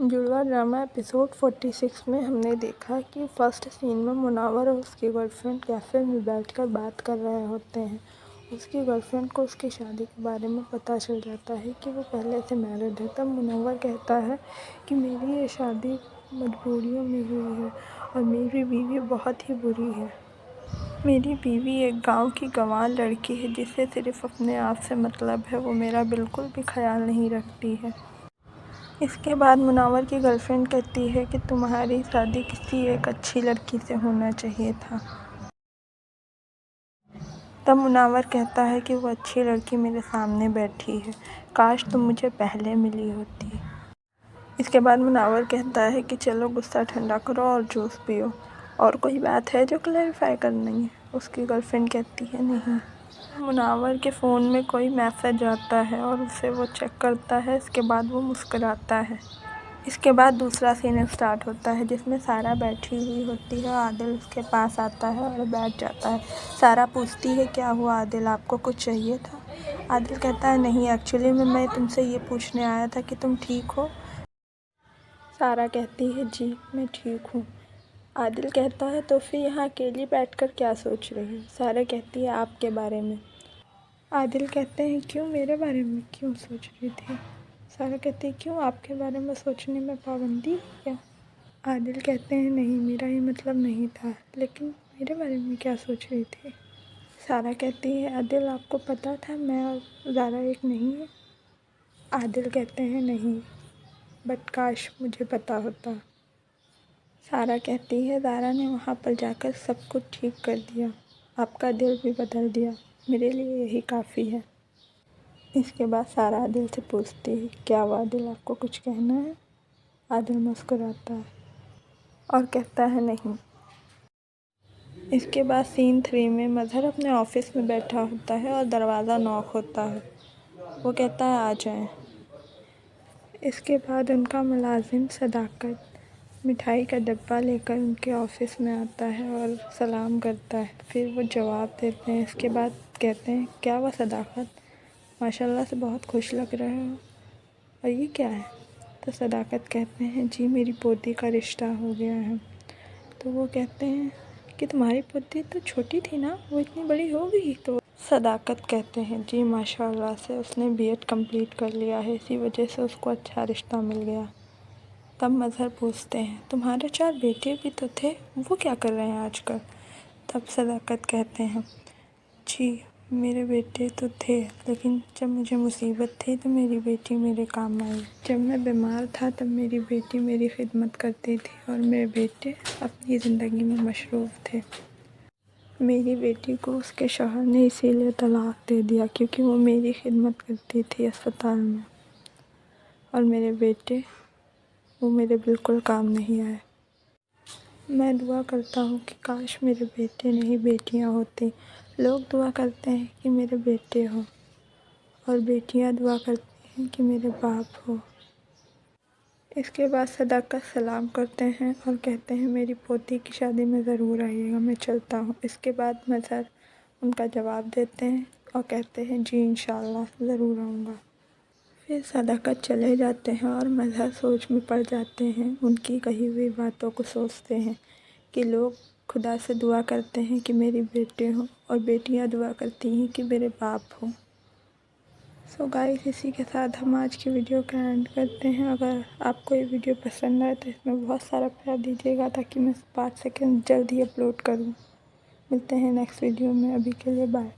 جڑواں drama episode 46 میں ہم نے دیکھا کہ فرسٹ سین میں منور اور اس کی گرل فرینڈ کیفے میں بیٹھ کر بات کر رہے ہوتے ہیں۔ اس کی گرل فرینڈ کو اس کی شادی کے بارے میں پتہ چل جاتا ہے کہ وہ پہلے سے میرڈ ہے۔ تب منور کہتا ہے کہ میری یہ شادی مجبوریوں میں ہوئی ہے اور میری بیوی بہت ہی بری ہے۔ میری بیوی ایک گاؤں کی گنوار لڑکی ہے جسے صرف اپنے آپ سے مطلب ہے، وہ میرا بالکل بھی خیال نہیں رکھتی ہے۔ اس کے بعد منور کی گرل فرینڈ کہتی ہے کہ تمہاری شادی کسی ایک اچھی لڑکی سے ہونا چاہیے تھا۔ تب منور کہتا ہے کہ وہ اچھی لڑکی میرے سامنے بیٹھی ہے، کاش تم مجھے پہلے ملی ہوتی۔ اس کے بعد منور کہتا ہے کہ چلو غصہ ٹھنڈا کرو اور جوس پیو، اور کوئی بات ہے جو کلیریفائی کرنی ہے۔ اس کی گرل فرینڈ کہتی ہے نہیں۔ منور کے فون میں کوئی میسج آتا ہے اور اسے وہ چیک کرتا ہے، اس کے بعد وہ مسکراتا ہے۔ اس کے بعد دوسرا سین اسٹارٹ ہوتا ہے جس میں سارا بیٹھی ہوئی ہوتی ہے۔ عادل اس کے پاس آتا ہے اور بیٹھ جاتا ہے۔ سارا پوچھتی ہے کیا ہوا عادل، آپ کو کچھ چاہیے تھا؟ عادل کہتا ہے نہیں، ایکچولی میں تم سے یہ پوچھنے آیا تھا کہ تم ٹھیک ہو۔ سارا کہتی ہے جی میں ٹھیک ہوں۔ عادل کہتا ہے تو پھر یہاں اکیلی بیٹھ کر کیا سوچ رہی ہو؟ سارا کہتی ہے آپ کے بارے میں۔ عادل کہتے ہیں کیوں، میرے بارے میں کیوں سوچ رہی تھی؟ سارا کہتی ہے کیوں، آپ کے بارے میں سوچنے میں پابندی ہے کیا؟ عادل کہتے ہیں نہیں، میرا یہ مطلب نہیں تھا، لیکن میرے بارے میں کیا سوچ رہی تھی؟ سارا کہتی ہے عادل آپ کو پتہ تھا میں اور زارا ایک نہیں ہیں؟ عادل کہتے ہیں نہیں، بٹ کاش مجھے پتہ ہوتا۔ سارا کہتی ہے زارا نے وہاں پر جا کر سب کچھ ٹھیک کر دیا، آپ کا دل بھی بدل دیا، میرے لیے یہی کافی ہے۔ اس کے بعد سارا عادل سے پوچھتی ہے کیا ہوا عادل، آپ کو کچھ کہنا ہے؟ عادل مسکراتا ہے اور کہتا ہے نہیں۔ اس کے بعد سین 3 میں مظہر اپنے آفس میں بیٹھا ہوتا ہے اور دروازہ ناک ہوتا ہے۔ وہ کہتا ہے آ جائیں۔ اس کے بعد ان کا ملازم صداقت مٹھائی کا ڈبہ لے کر ان کے آفس میں آتا ہے اور سلام کرتا ہے، پھر وہ جواب دیتے ہیں۔ اس کے بعد کہتے ہیں کیا ہوا صداقت، ماشاءاللہ سے بہت خوش لگ رہے ہو، اور یہ کیا ہے؟ تو صداقت کہتے ہیں جی میری پوتی کا رشتہ ہو گیا ہے۔ تو وہ کہتے ہیں کہ تمہاری پوتی تو چھوٹی تھی نا، وہ اتنی بڑی ہو گئی؟ تو صداقت کہتے ہیں جی ماشاءاللہ سے اس نے بی ایڈ کمپلیٹ کر لیا ہے، اسی وجہ سے اس کو اچھا رشتہ مل گیا۔ تب مظہر پوچھتے ہیں تمہارے 4 بیٹے بھی تو تھے، وہ کیا کر رہے ہیں آج کل؟ تب صداقت کہتے ہیں جی میرے بیٹے تو تھے، لیکن جب مجھے مصیبت تھی تو میری بیٹی میرے کام آئی۔ جب میں بیمار تھا تب میری بیٹی میری خدمت کرتی تھی اور میرے بیٹے اپنی زندگی میں مصروف تھے۔ میری بیٹی کو اس کے شوہر نے اسی لیے طلاق دے دیا کیونکہ وہ میری خدمت کرتی تھی اسپتال میں، اور میرے بیٹے وہ میرے بالکل کام نہیں آئے۔ میں دعا کرتا ہوں کہ کاش میرے بیٹے نہیں بیٹیاں ہوتی۔ لوگ دعا کرتے ہیں کہ میرے بیٹے ہوں، اور بیٹیاں دعا کرتی ہیں کہ میرے باپ ہو۔ اس کے بعد صداقت سلام کرتے ہیں اور کہتے ہیں میری پوتی کی شادی میں ضرور آئیے گا، میں چلتا ہوں۔ اس کے بعد مظہر ان کا جواب دیتے ہیں اور کہتے ہیں جی انشاءاللہ ضرور آؤں گا۔ پھر صداقت چلے جاتے ہیں اور مظہر سوچ میں پڑ جاتے ہیں، ان کی کہی ہوئی باتوں کو سوچتے ہیں کہ لوگ خدا سے دعا کرتے ہیں کہ میرے بیٹے ہوں، اور بیٹیاں دعا کرتی ہیں کہ میرے باپ ہوں۔ سو گائز اسی کے ساتھ ہم آج کی ویڈیو کا اینڈ کرتے ہیں۔ اگر آپ کو یہ ویڈیو پسند آئے تو اس میں بہت سارا پیار دیجیے گا تاکہ میں 5 سیکنڈ جلد ہی اپلوڈ کروں۔ ملتے ہیں نیکسٹ ویڈیو میں، ابھی کے لیے بائے۔